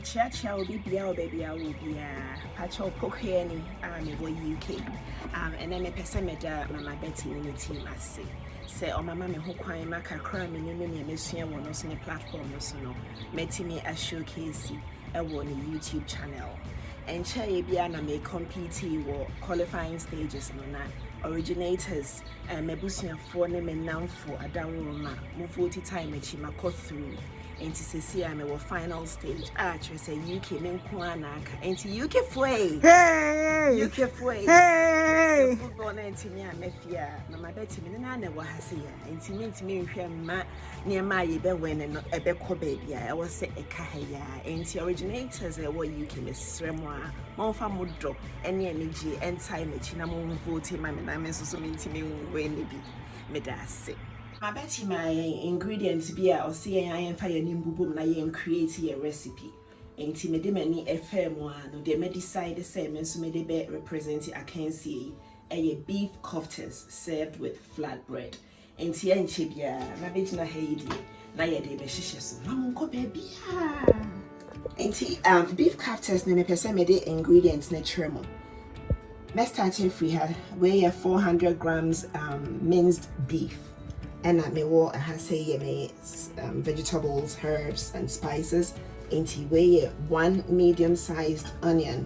Chia will be Biao baby, I will be Pacho Pokua and UK. And then a pessimida, Mamma Betty in the team, I say. Say, oh, my mammy who quite make a crime in the mission one on the platform, so no, meeting me a showcase a one YouTube channel. And Chia Biana may compete or qualifying stages, no, originators and Mebusia for them and now for Adowa, move 40 time at RHEMACO through. And to see I'm a final stage. Just say UK Menkwanaka and UK Fway. Hey! UK Fway. Hey! Football and to me, I'm a fear. Mamma Betty, and I never has here. And to me, near my when and a beco baby. I was say a kahaya. And the originators are what UK Miss Remoa, Monfa Mudo, any energy and time which I'm voting my name is also mean to me when they be medasi. I bet my ingredients be or see I am fire nimbu na I create a recipe. Intimate many a fair one, they may decide the same and so may they be representing I can see a beef koftas served with flatbread. And tea and chibia, my bitch na heidi, na ya de beshishes, Mamunko baby. And beef koftas name a percent ingredients naturemo. Let's start free here. Weigh 400 grams minced beef. And I may want vegetables, herbs, and spices. Into weigh 1 medium-sized onion,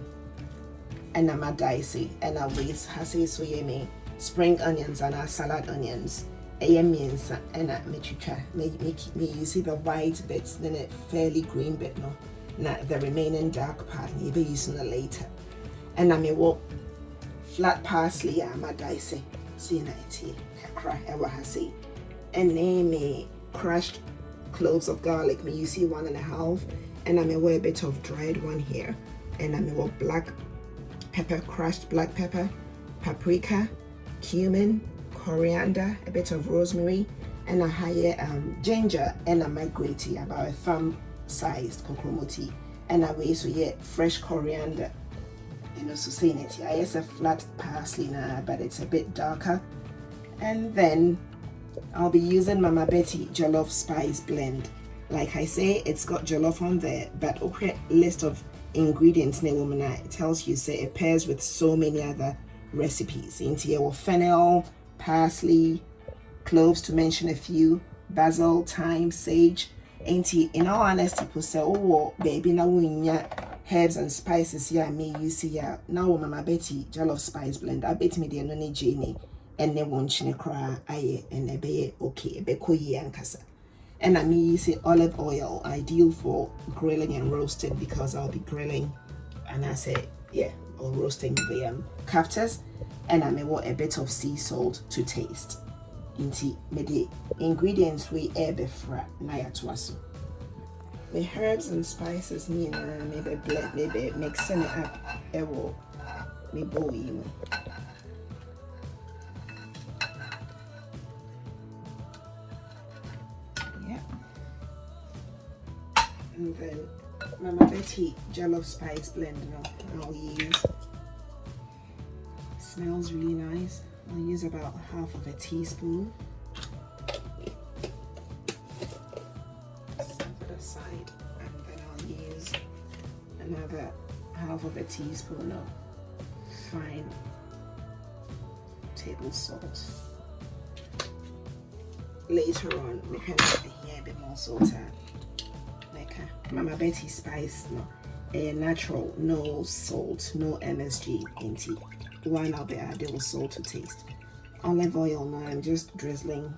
and I'm a dicey. And I weigh so me spring onions and salad onions. Means and I make you see the white bits, then a fairly green bit no. Now the remaining dark part maybe using later. And I may want flat parsley. I'm a dicey. See na iti Accra ever has say. And name me crushed cloves of garlic. Me you see 1.5, and I may wear a bit of dried one here, and I may wear black pepper, crushed black pepper, paprika, cumin, coriander, a bit of rosemary, and I hire ginger, and I might grate about a thumb-sized kokromoti, and I weigh so yeah fresh coriander, and also saying it I use a flat parsley now, but it's a bit darker, and then I'll be using Mama Betty Jollof Spice Blend. Like I say, it's got jollof on there, but okay, list of ingredients it tells you say it pairs with so many other recipes. Into your fennel, parsley, cloves to mention a few, basil, thyme, sage. In all honesty, people say, oh baby, now we herbs and spices yeah me you see yeah now Mama Betty Jollof Spice Blend. I bet me the no Jenny. And they won't cry, aye, and a be okay, be koyi and kasa. And I mean, using olive oil, ideal for grilling and roasting because I'll be grilling, and I say, yeah, or roasting the kaftas, and I may want a bit of sea salt to taste. Into the ingredients we before na Adwoa. The herbs and spices, maybe blend, maybe mixing it up, will me boil. And then Mama Betty Jollof Spice Blend I'll use. Smells really nice. I'll use about half of a teaspoon. Set it aside, and then I'll use another half of a teaspoon of fine table salt. Later on, we can add here a bit more salt. Mama Betty Spice, no, a natural, no salt, no MSG into one I'll be adding salt to taste. Olive oil now, I'm just drizzling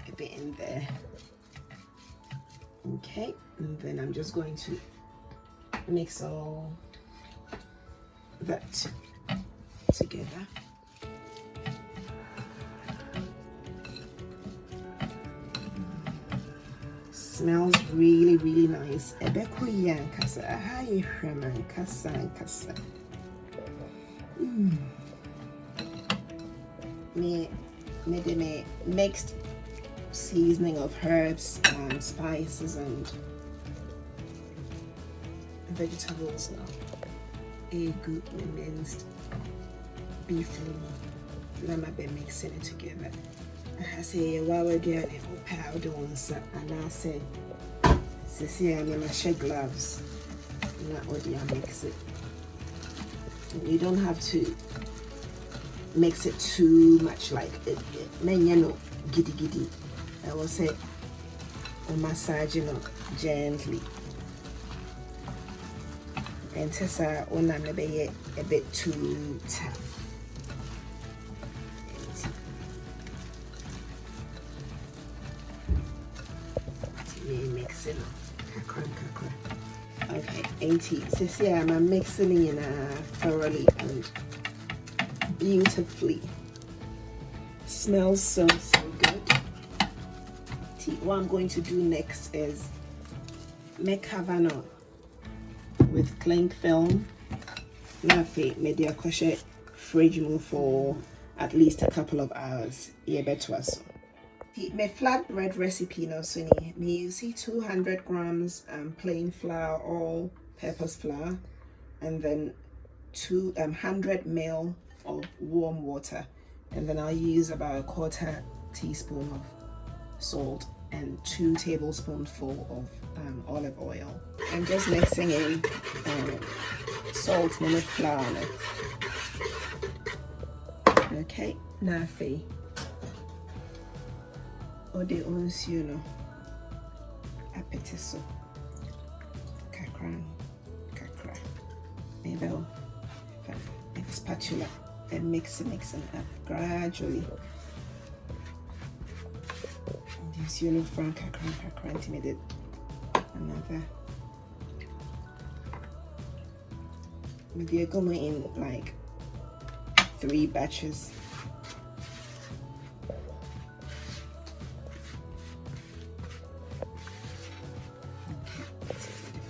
a bit in there. Okay, and then I'm just going to mix all that together. Smells really nice. Ebeko kasa. Hi, Herman kasa. Me mixed seasoning of herbs and spices and vegetables now. A good minced beef liver. Let me be mixing it together. I say, while we're doing it, powder ones, and I say, see, I'm going to shake gloves. Now mix it. You don't have to mix it too much, like menyano giddy giddy. I will say massage gently. And Tessa on a bit too tough. Mix it up. Okay, auntie. So yeah, I'm mixing it thoroughly and beautifully. Smells so good. What I'm going to do next is make Havana with cling film. Now, maybe I crochet fridge move for at least a couple of hours. Yeah, better us. My flatbread recipe now, so me use 200 grams plain flour, all purpose flour, and then 200 ml of warm water, and then I'll use about 1/4 teaspoon of salt and 2 tablespoonfuls of olive oil. I'm just mixing in salt and flour. Okay, now ode onsuo no apete so kakra maybe a spatula and mix it up gradually. This uniform kakra intimidated another. Maybe I go in like 3 batches.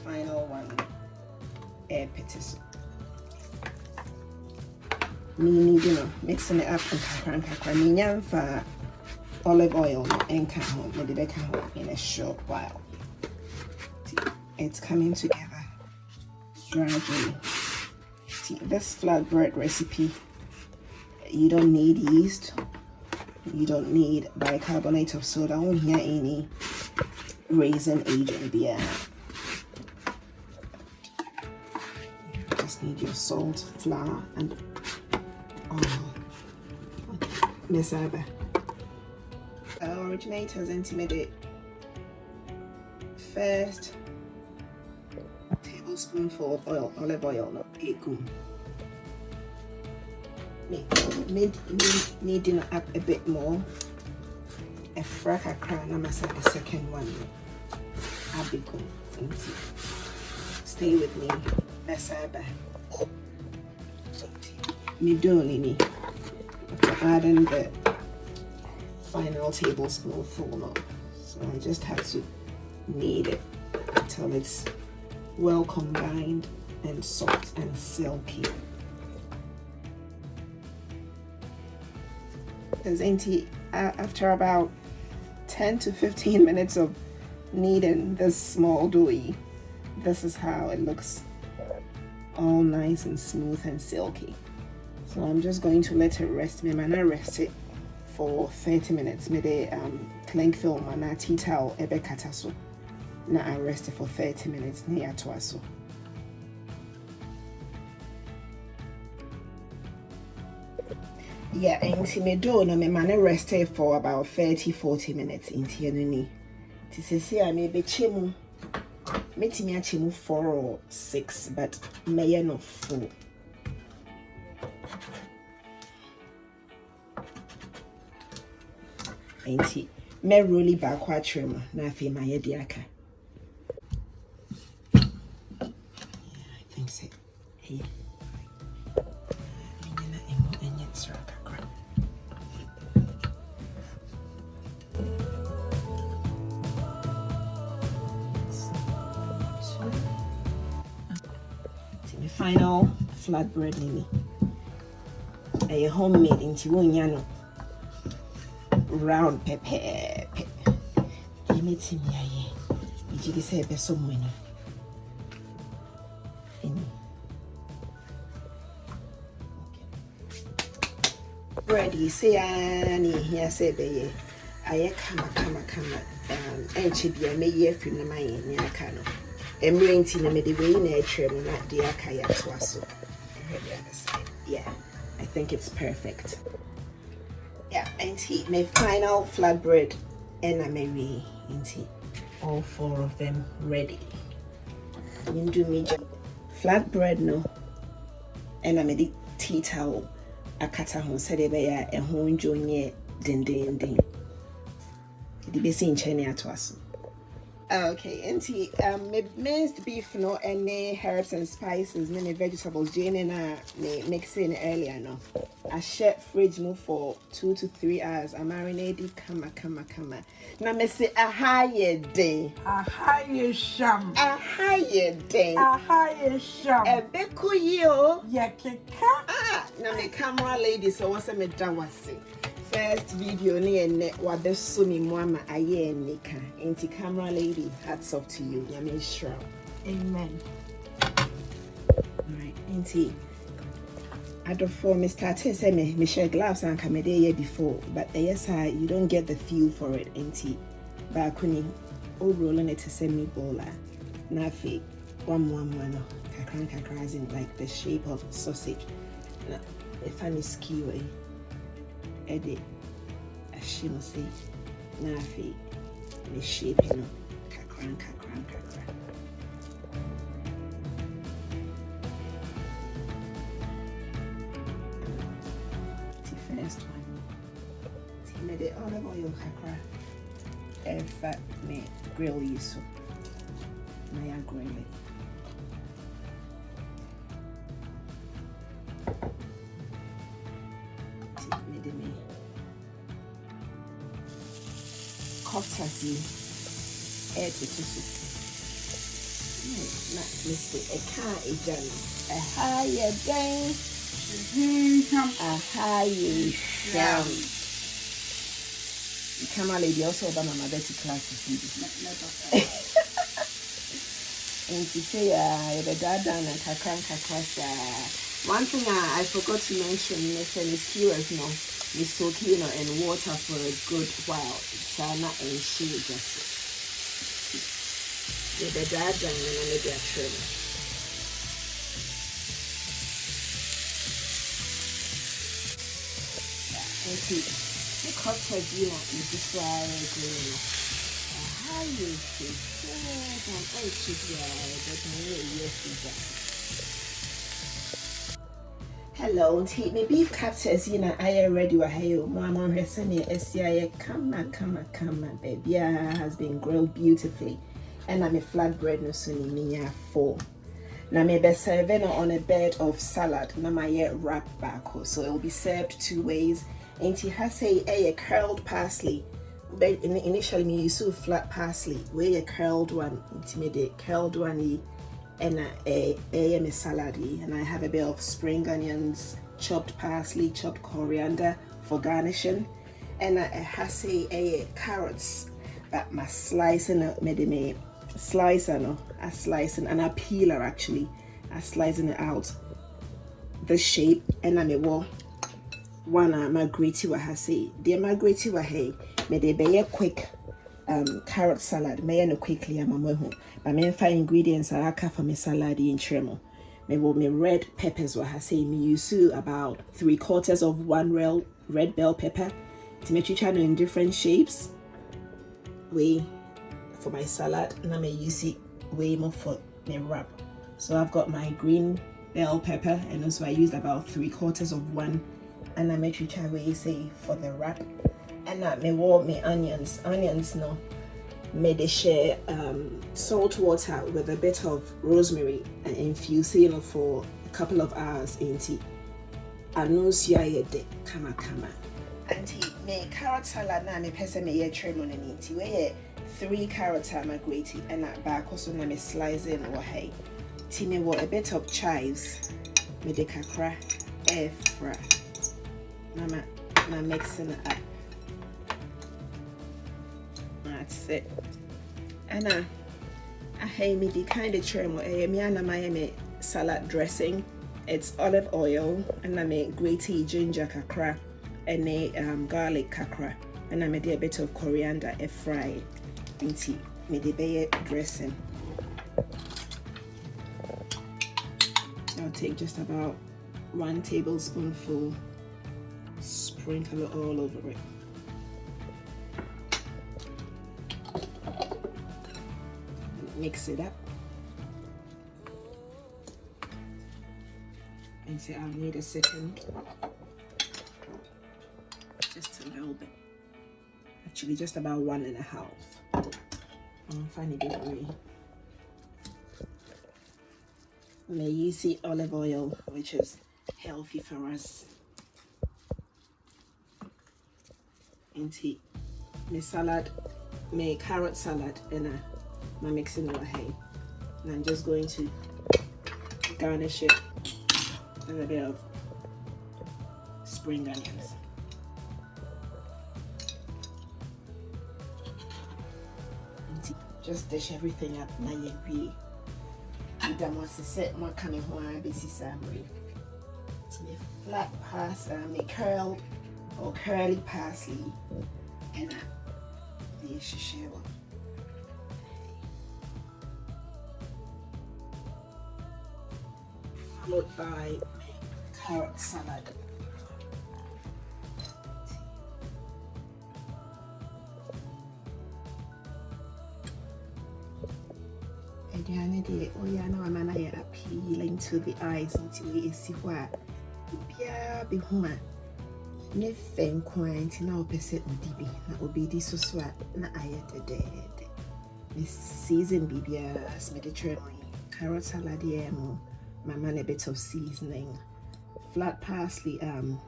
Final one, air petis. Me mixing it up and kakra for olive oil and in a short while. It's coming together gradually. This flatbread recipe, you don't need yeast, you don't need bicarbonate of soda, I don't hear any raisin agent beer. Need your salt, flour, and mesaba. The originators intimidate. First tablespoonful of oil, olive oil, not egum. Kneading up a bit more. A fraka crown, I'm the second one. Abegum. Stay with me. Mesaba. Midonini. Add in the final tablespoonful. So I just have to knead it until it's well combined and soft and silky. Because after about 10 to 15 minutes of kneading this small doughy, this is how it looks, all nice and smooth and silky. So I'm just going to let it rest. Me mana rest it for 30 minutes. Me de cling film mana tea towel ebe kataso. Na I rest it for 30 minutes near twaso. Yeah, and me do no me mana rest it for about 30-40 minutes into your ni. To say I may be chimu. Metimi achimu 4 or 6, but may no 4. Auntie, me really back what trim na fi my diaka. Yeah, I think so. Hey. Final flatbread nini. A homemade into one round pepper. You made me a you did say so many. Ready, say Annie here say be I come and chibia may ye from the mine near Cano. Emrinti na me the way na trim na the akaya twaso. Yeah, I think it's perfect. Yeah, and my final flatbread and I may all 4 of them ready. You do me flatbread no, and I made the tea towel. I cut a home said a home junior din. The best in China to us. Okay, auntie, minced beef no any herbs and spices, many vegetables, Jane and I mixing earlier no. I shut fridge move for 2 to 3 hours. I marinated kama. Now me say a higher day. A higher sham. A higher day. A higher sham. A beku yo. Ya keka. Ah, now me camera lady so what's me done was first video ni ene wabe sumi mwama aye nika. Inti camera lady, hats off to you. Yami sure. Amen. Alright, inti. Adwoa, me started say me share gloves and come there before, but yes, you don't get the feel for it, inti. But kuni all rolling it to send me bola. Nafi one no. Kakran is in like the shape of sausage. If I'm skiway. Edit as she must say nafi the shape you know kakran the first one see me the olive oil kakra if me grill you so my grill it. Kaftas Ejisu. Not Mr. Eka Ejan. A higher day. A higher sham. Come on, lady, also about my dirty class to see. And to say, the dad and kakasa. One thing I forgot to mention is skewers no. You soak in water for a good while. Sana and she just with the dad and maybe a trim. And see, the Kaftas you this why green. How you see? Hello, tea me beef Kaftas, I already were here. Mama Resani SCI, come, baby. Has been grilled beautifully. And I'm a flatbread no suni minya 4. Now me be serving on a bed of salad. Now my wrap back, so it will be served 2 ways. And it has a curled parsley. But initially me use flat parsley. Where a curled one, intimidate curled one. And a salad, and I have a bit of spring onions, chopped parsley, chopped coriander for garnishing, and I has a carrots, but my slicing me slicing and a peeler actually, I slicing it out the shape, and I me one my gritty wa has the my gritty wa hey me de be a quick carrot salad may no quickly am home but me find ingredients I aka for me salad in tremo me will me red peppers what I say me use about 3/4 of 1 red bell pepper to make channel in different shapes way for my salad and I may use it way more for me wrap. So I've got my green bell pepper and also I used about 3/4 of 1 and I make way say for the wrap. And I may warm me onions no may they share salt water with a bit of rosemary and infuse it for a couple of hours into anusia de kama auntie me carrot salad na me pesa me ye trim on it where 3 carrots are my graty and that back also na me slice in or hey tini a bit of chives me de kakra air fry na mixing it up. That's it. And I have me the kind of trim me and my salad dressing. It's olive oil and I make grated ginger kakra and a garlic kakra and I made a bit of coriander a fry into me the bay dressing. I'll take just about 1 tablespoonful, sprinkle it all over it. Mix it up. And say I'll need a second, just a little bit. Actually, just about 1.5. I'm finding it very. May you see olive oil, which is healthy for us. Into my salad, my carrot salad, and my mixing it hay. And I'm just going to garnish it with a bit of spring onions. Just dish everything up. Now you be. I don't want to set my coming home. Busy summary. It's me flat parsley, me curled or curly parsley, and the shishewa. Followed by carrot salad. Aduane de oya na mama na ya appealing to the eyes into we esi ho a bia be ho a ne fen kwan na opese odi bi na obedi so so a na ayedede the season bibia as Mediterranean carrot salad mo mama a bit of seasoning. Flat parsley,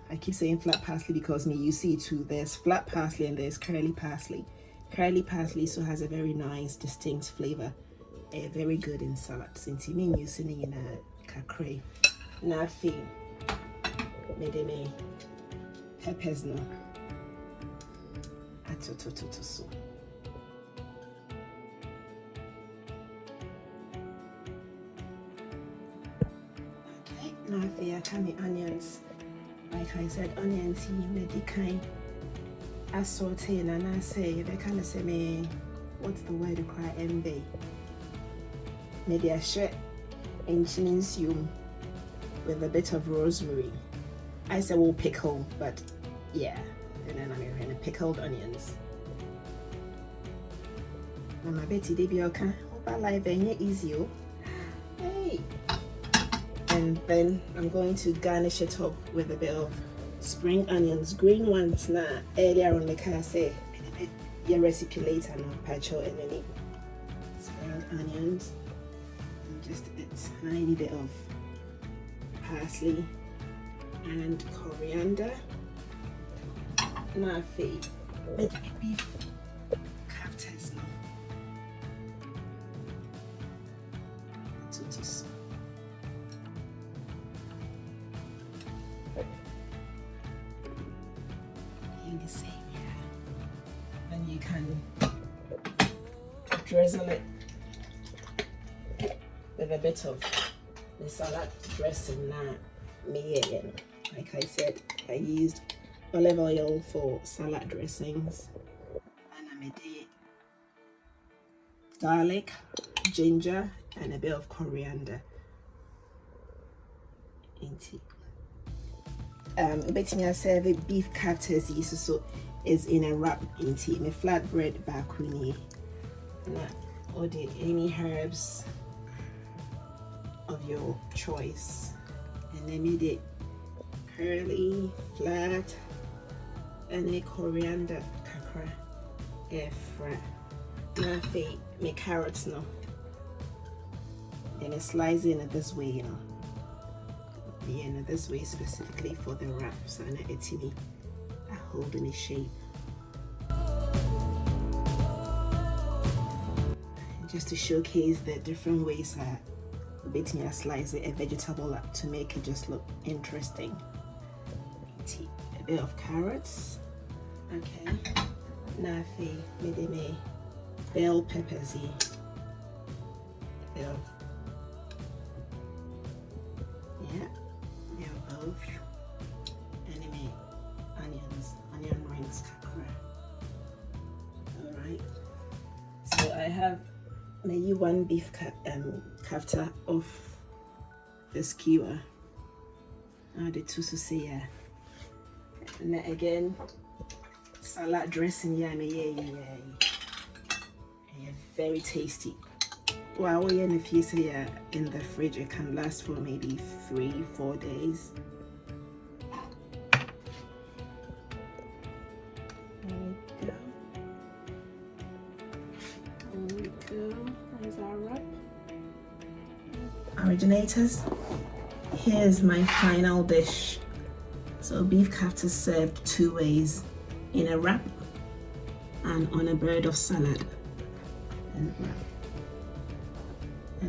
I keep saying flat parsley because you see it too. There's flat parsley and there's curly parsley. Curly parsley so has a very nice distinct flavor. Very good in salads. Since you mean using in a kakre. Nothing. Made me peppers no. So. Okay, now I can onions. Like I said, onions he made kind. I saute and I say they kind of say me what's the word to cry OMB. Maybe a shred and Cumin with a bit of rosemary. I said we'll pickle, but yeah, and then I'm going to pickled onions. Mama Betty Debioka, hope I like very easy. Hey, and then I'm going to garnish it up with a bit of spring onions, green ones. Now earlier on the car say your recipe later now, pacho and any spring onions. Just a tiny bit of parsley and coriander. My favorite beef Kaftas now. In the same, yeah. And you can drizzle it with a bit of the salad dressing now. Like I said, I used olive oil for salad dressings, and I made garlic, ginger, and a bit of coriander. Betting I serve beef Kaftas Ejisu is in a wrap into my flatbread bakuni. Or any herbs of your choice, and I made it curly, flat, and a coriander kakra efra. Now I make carrots now, and I slice it in this way, you know. Yeah, in this way specifically for the wraps, and it's in a holding a shape. Just to showcase the different ways I bit me a slice a vegetable up to make it just look interesting. A bit of carrots. Okay. Now I made bell peppers. A bit of both. And I made onion rings. Alright. So I have maybe one beef kafta of the skewer. The two so say and then again salad dressing yeah very tasty. Well, and if you say in the fridge, it can last for maybe 3-4 days. There we go. There's our wrap. Originators, here's my final dish. So beef kaftas served 2 ways, in a wrap and on a bread of salad. And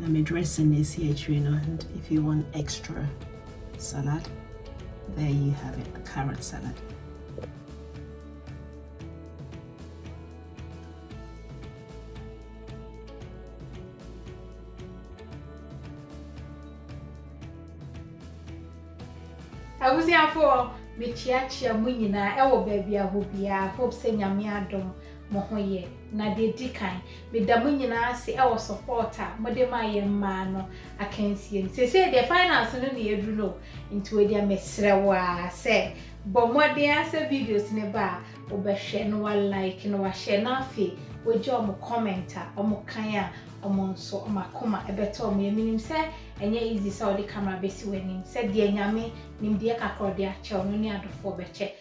I'm dressing this here, and if you want extra salad, there you have it, the carrot salad. I was here for Michiachia Munina, our baby, I hope say Yamiadom, Mohoye, Nadedikai, with the Munina say our supporter, Modema Mano, I can see him. Say, the finance in the Edruno into a dear Mesrewa, say, but what they answer videos in a bar, or Beshenwa like, share nothing, with your commenter, or Mokaya, or Monso, or Makoma, a better meaning, say, and yet easy saw the camera basi when him said, dear Yami, Nimdia Cacordia, Chow, no near the 4 beche.